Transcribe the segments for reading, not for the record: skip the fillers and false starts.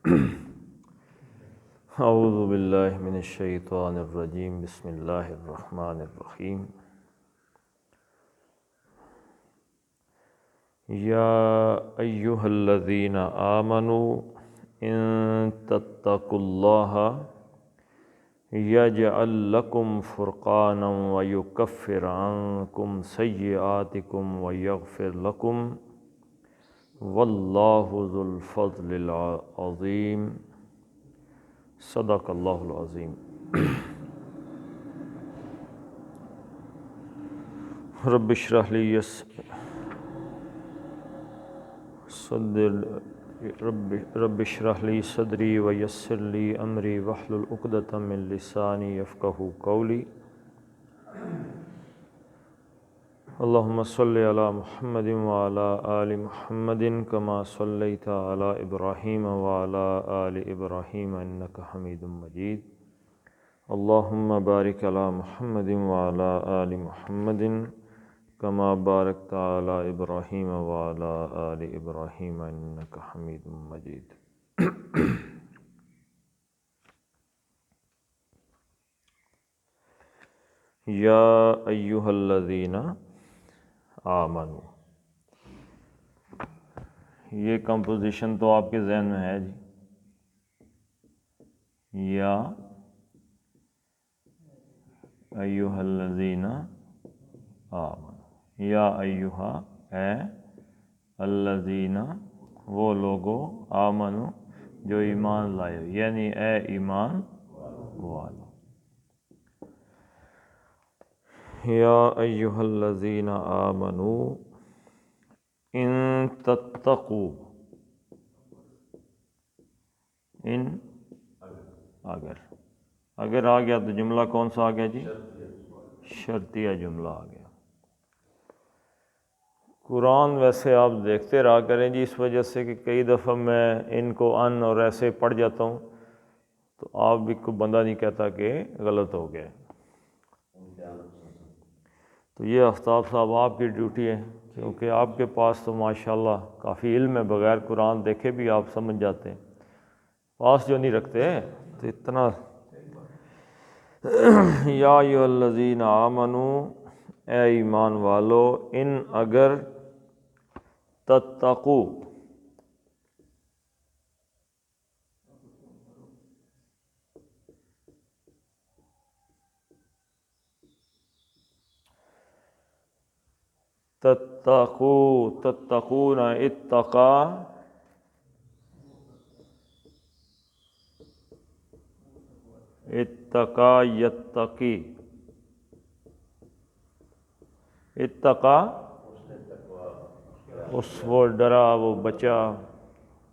اعوذ باللہ من الشیطان الرجیم بسم اللہ الرحمن الرحیم یا ایہا الذین آمنوا ان تتقوا اللہ یجعل لکم فرقانا ویکفر عنکم سیئاتکم ویغفر لکم واللہ ذو الفضل العظیم صدق اللہ العظیم۔ رب اشرح لی رب اشرح لی صدری ویسر لی امری واحلل عقدۃ من لسانی یفقہوا قولی۔ اللہم صلی علی محمد وعلی آل محمد کما صلیت علی ابراہیم وعلی آل ابراہیم انک حمید مجید۔ اللہم بارک علی محمد وعلی آل محمد کما بارکت علی ابراہیم وعلی آل ابراہیم انک حمید مجید۔ یا ایہا الذین آمنو، یہ کمپوزیشن تو آپ کے ذہن میں ہے جی۔ یا ایہا الذین آمنو، یا ایہا اے الذین وہ لوگو آمنو جو ایمان لائے ہو، یعنی اے ایمان والو۔ یا ایہا الذین آمنو ان تتقوا، ان اگر آ گیا تو جملہ کون سا آ گیا جی؟ شرطیہ جملہ آ گیا۔ قرآن ویسے آپ دیکھتے رہا کریں جی، اس وجہ سے کہ کئی دفعہ میں ان کو ان اور ایسے پڑھ جاتا ہوں تو آپ بھی کو بندہ نہیں کہتا کہ غلط ہو گیا۔ تو یہ آفتاب صاحب آپ کی ڈیوٹی ہے، کیونکہ آپ کے پاس تو ماشاءاللہ کافی علم ہے، بغیر قرآن دیکھے بھی آپ سمجھ جاتے ہیں، پاس جو نہیں رکھتے تو اتنا۔ یا ایھا الذین آمنو اے ایمان والو، ان اگر تتقو تتقون اتقا یتقی، اتقا اس وہ ڈرا، وہ بچا،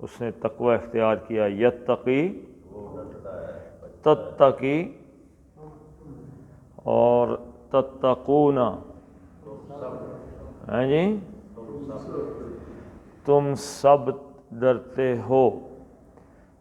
اس نے تقوی اختیار کیا۔ یتقی تتقی، اور تتقون ہیں جی تم سب ڈرتے ہو۔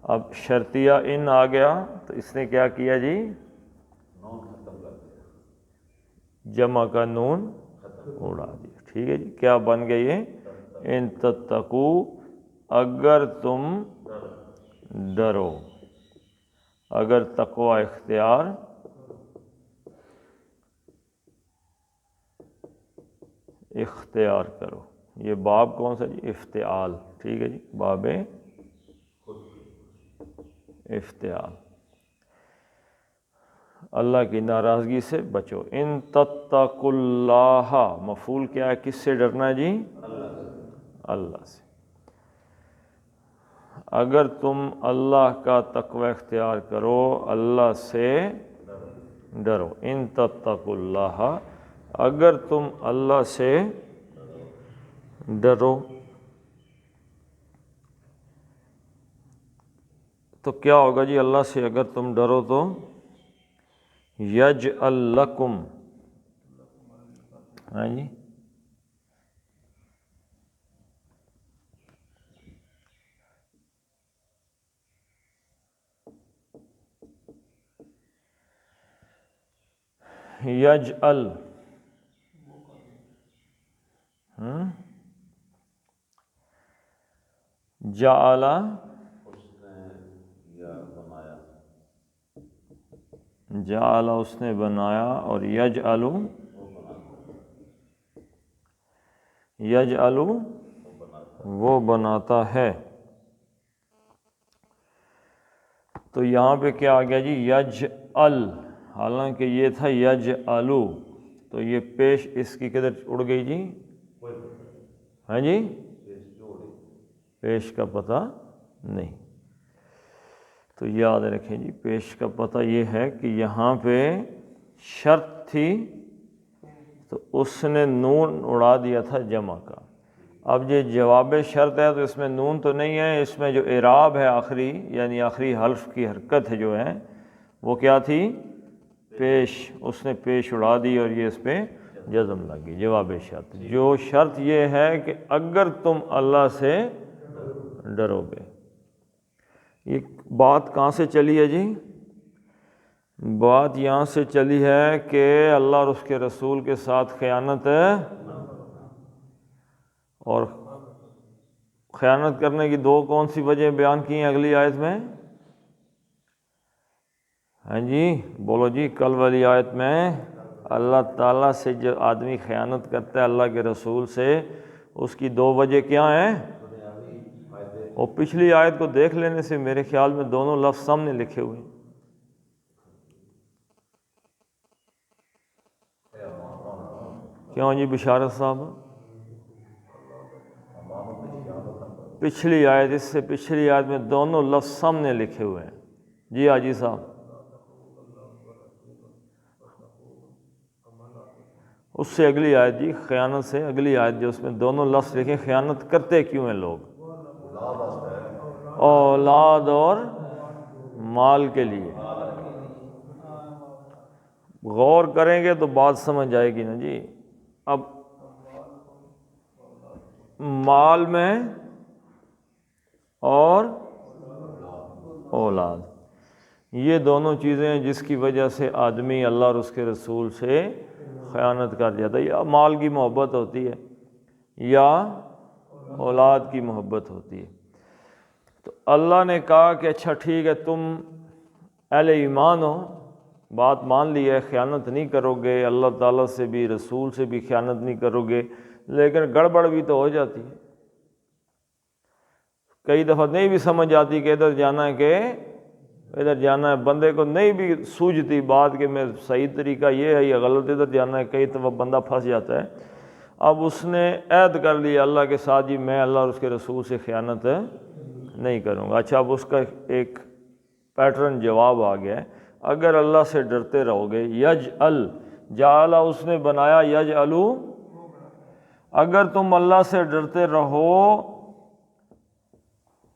اب شرطیہ ان آ گیا تو اس نے کیا کیا جی؟ جمع کا نون اڑا دیا۔ ٹھیک ہے جی، کیا بن گئی ہے؟ ان تتقو، اگر تم ڈرو، اگر تقوی اختیار کرو۔ یہ باب کون سا جی؟ افتعال۔ ٹھیک ہے جی، باب افتعال، اللہ کی ناراضگی سے بچو۔ ان تتقوا اللہ، مفعول کیا ہے؟ کس سے ڈرنا ہے جی؟ اللہ سے۔ اگر تم اللہ کا تقوی اختیار کرو، اللہ سے ڈرو۔ ان تتقوا اللہ، اگر تم اللہ سے ڈرو تو کیا ہوگا جی؟ اللہ سے اگر تم ڈرو تو یجعل لکم، ہاں جی، یجعل، جعل جعل اس نے بنایا، اور یجعل وہ بناتا ہے۔ تو یہاں پہ کیا آ گیا جی؟ یجعل، حالانکہ یہ تھا یجعلو، تو یہ پیش اس کی کدھر اڑ گئی جی؟ ہاں جی، پیش کا پتہ نہیں۔ تو یاد رکھیں جی، پیش کا پتہ یہ ہے کہ یہاں پہ شرط تھی تو اس نے نون اڑا دیا تھا جمع کا۔ اب یہ جواب شرط ہے تو اس میں نون تو نہیں ہے، اس میں جو اعراب ہے آخری، یعنی آخری حرف کی حرکت ہے جو ہے وہ کیا تھی؟ پیش، اس نے پیش اڑا دی اور یہ اس پہ جزم لگ گئی، جواب شرط۔ جو شرط یہ ہے کہ اگر تم اللہ سے ڈرو گے۔ یہ بات کہاں سے چلی ہے جی؟ بات یہاں سے چلی ہے کہ اللہ اور اس کے رسول کے ساتھ خیانت، اور خیانت کرنے کی دو کون سی وجہ بیان کی ہیں اگلی آیت میں؟ ہاں جی بولو جی، کل والی آیت میں اللہ تعالیٰ سے جو آدمی خیانت کرتا ہے اللہ کے رسول سے، اس کی دو وجہ کیا ہیں؟ اور پچھلی آیت کو دیکھ لینے سے میرے خیال میں دونوں لفظ سامنے لکھے ہوئے ہیں۔ کیوں جی بشارت صاحب؟ پچھلی آیت، اس سے پچھلی آیت میں دونوں لفظ سامنے لکھے ہوئے ہیں۔ جی حاجی صاحب، اس سے اگلی آیت جی، خیانت سے اگلی آیت جو اس میں دونوں لفظ لکھے، خیانت کرتے کیوں ہیں لوگ؟ اولاد اور مال کے لیے۔ غور کریں گے تو بات سمجھ آئے گی نا جی۔ اب مال میں اور اولاد، یہ دونوں چیزیں ہیں جس کی وجہ سے آدمی اللہ اور اس کے رسول سے خیانت کر جاتا ہے۔ یا مال کی محبت ہوتی ہے یا اولاد کی محبت ہوتی ہے۔ تو اللہ نے کہا کہ اچھا ٹھیک ہے، تم اہل ایمان ہو، بات مان لی ہے، خیانت نہیں کرو گے، اللہ تعالیٰ سے بھی رسول سے بھی خیانت نہیں کرو گے، لیکن گڑبڑ بھی تو ہو جاتی ہے۔ کئی دفعہ نہیں بھی سمجھ آتی کہ ادھر جانا ہے کہ ادھر جانا ہے، بندے کو نہیں بھی سوجھتی بات کہ میں صحیح طریقہ یہ ہے یا غلط ادھر جانا ہے، کئی دفعہ بندہ پھنس جاتا ہے۔ اب اس نے عہد کر لیا اللہ کے ساتھ، جی میں اللہ اور اس کے رسول سے خیانت نہیں کروں گا۔ اچھا اب اس کا ایک پیٹرن جواب آ گیا ہے، اگر اللہ سے ڈرتے رہو گے، یجعل، جعل اس نے بنایا، یجعلو، اگر تم اللہ سے ڈرتے رہو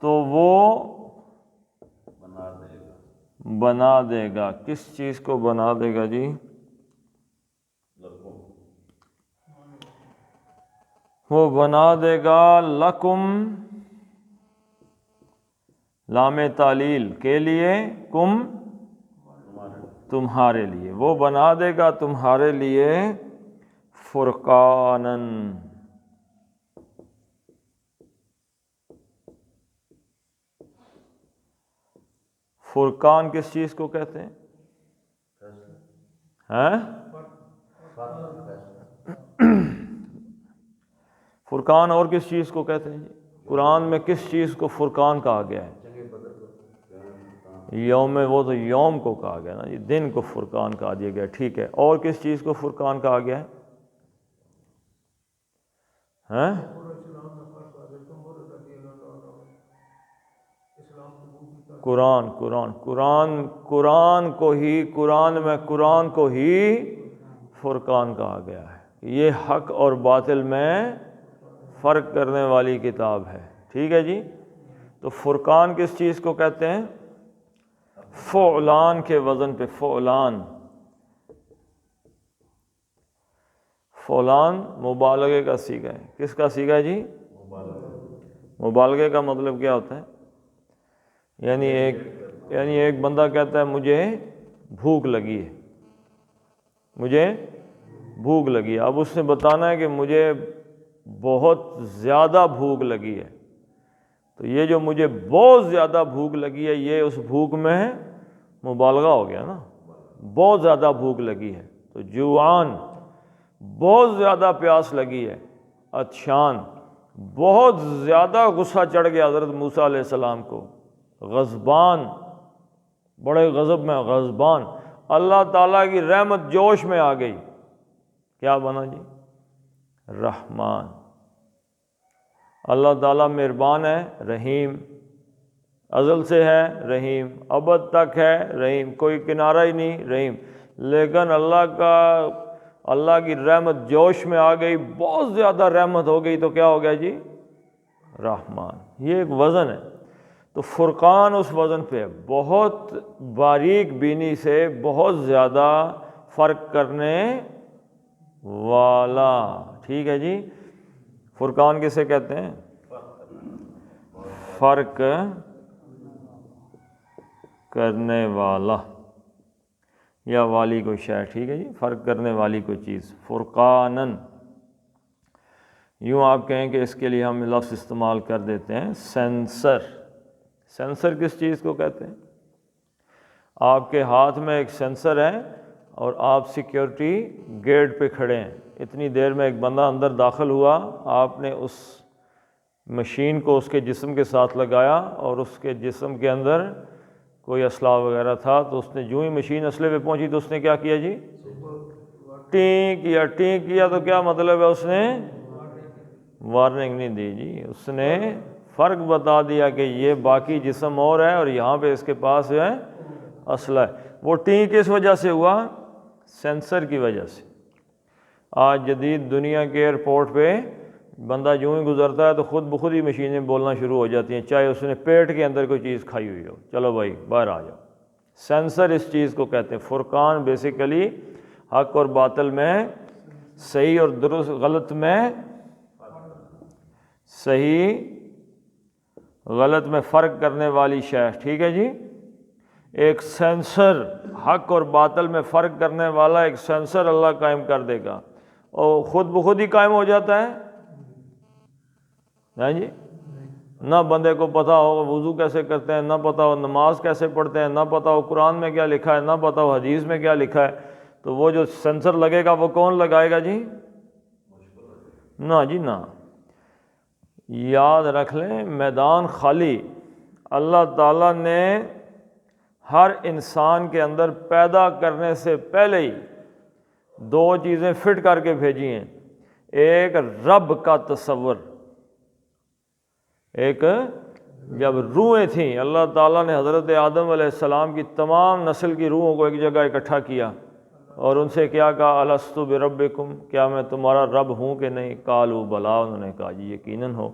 تو وہ بنا دے گا۔ کس چیز کو بنا دے گا جی؟ وہ بنا دے گا لکم، لام تعلیل کے لیے، کم تمہارے لیے، وہ بنا دے گا تمہارے لیے فرقانن۔ فرقان کس چیز کو کہتے ہیں؟ فرقان اور کس چیز کو کہتے ہیں جی؟ قرآن میں کس چیز کو فرقان کہا گیا ہے؟ یوم، وہ تو یوم کو کہا گیا نا جی، دن کو فرقان کہا دیا گیا، ٹھیک ہے۔ اور کس چیز کو فرقان کہا گیا ہے؟ قرآن کو ہی، قرآن میں قرآن کو ہی فرقان کہا گیا ہے۔ یہ حق اور باطل میں فرق کرنے والی کتاب ہے، ٹھیک ہے جی۔ تو فرقان کس چیز کو کہتے ہیں؟ فعلان کے وزن پہ، فعلان، فعلان مبالغے کا صیغہ ہے۔ کس کا صیغہ ہے جی؟ مبالغے کا مطلب کیا ہوتا ہے؟ یعنی ایک بندہ کہتا ہے مجھے بھوک لگی ہے، مجھے بھوک لگی ہے، اب اس نے بتانا ہے کہ مجھے بہت زیادہ بھوک لگی ہے، تو یہ جو مجھے بہت زیادہ بھوک لگی ہے، یہ اس بھوک میں مبالغہ ہو گیا نا، بہت زیادہ بھوک لگی ہے، تو جوعان بہت زیادہ پیاس لگی ہے، عطشان بہت زیادہ غصہ چڑھ گیا حضرت موسیٰ علیہ السلام کو، غضبان بڑے غضب میں غضبان، اللہ تعالیٰ کی رحمت جوش میں آ گئی، کیا بنا جی؟ رحمان۔ اللہ تعالیٰ مہربان ہے، رحیم، ازل سے ہے رحیم، ابد تک ہے رحیم، کوئی کنارہ ہی نہیں رحیم، لیکن اللہ کی رحمت جوش میں آ گئی، بہت زیادہ رحمت ہو گئی تو کیا ہو گیا جی؟ رحمان۔ یہ ایک وزن ہے، تو فرقان اس وزن پہ ہے، بہت باریک بینی سے بہت زیادہ فرق کرنے والا، ٹھیک ہے جی۔ فرقان کسے کہتے ہیں؟ فرق کرنے والا یا والی کوئی شے، ٹھیک ہے جی، فرق کرنے والی کوئی چیز، فرقانن۔ یوں آپ کہیں کہ اس کے لیے ہم لفظ استعمال کر دیتے ہیں سینسر۔ سینسر کس چیز کو کہتے ہیں؟ آپ کے ہاتھ میں ایک سینسر ہے اور آپ سیکیورٹی گیٹ پہ کھڑے ہیں، اتنی دیر میں ایک بندہ اندر داخل ہوا، آپ نے اس مشین کو اس کے جسم کے ساتھ لگایا اور اس کے جسم کے اندر کوئی اسلحہ وغیرہ تھا، تو اس نے جو ہی مشین اسلحے پہ پہنچی تو اس نے کیا کیا جی؟ ٹینک کیا، تو کیا مطلب ہے؟ اس نے وارننگ نہیں دی جی، اس نے فرق بتا دیا کہ یہ باقی جسم اور ہے اور یہاں پہ اس کے پاس جو ہے اسلحہ ہے۔ وہ ٹینک کس وجہ سے ہوا؟ سینسر کی وجہ سے۔ آج جدید دنیا کے ایئرپورٹ پہ بندہ جو ہی گزرتا ہے تو خود بخود ہی مشینیں بولنا شروع ہو جاتی ہیں، چاہے اس نے پیٹ کے اندر کوئی چیز کھائی ہوئی ہو، چلو بھائی باہر آ جاؤ۔ سینسر اس چیز کو کہتے ہیں۔ فرقان بیسیکلی حق اور باطل میں، صحیح اور درست غلط میں، صحیح غلط میں فرق کرنے والی شے، ٹھیک ہے جی۔ ایک سینسر، حق اور باطل میں فرق کرنے والا ایک سینسر اللہ قائم کر دے گا، اور خود بخود ہی قائم ہو جاتا ہے، ہاں جی۔ نہ بندے کو پتہ ہو وضو کیسے کرتے ہیں، نہ پتہ ہو نماز کیسے پڑھتے ہیں، نہ پتہ ہو قرآن میں کیا لکھا ہے، نہ پتہ ہو حدیث میں کیا لکھا ہے، تو وہ جو سینسر لگے گا وہ کون لگائے گا جی؟ نہ جی نہ۔ یاد رکھ لیں، میدان خالی، اللہ تعالیٰ نے ہر انسان کے اندر پیدا کرنے سے پہلے ہی دو چیزیں فٹ کر کے بھیجی ہیں، ایک رب کا تصور، ایک جب روحیں تھیں، اللہ تعالیٰ نے حضرت آدم علیہ السلام کی تمام نسل کی روحوں کو ایک جگہ اکٹھا کیا اور ان سے کیا کہا؟ الستُ بربکم، کیا میں تمہارا رب ہوں کہ نہیں؟ قالوا بلی، انہوں نے کہا جی یقیناً ہو۔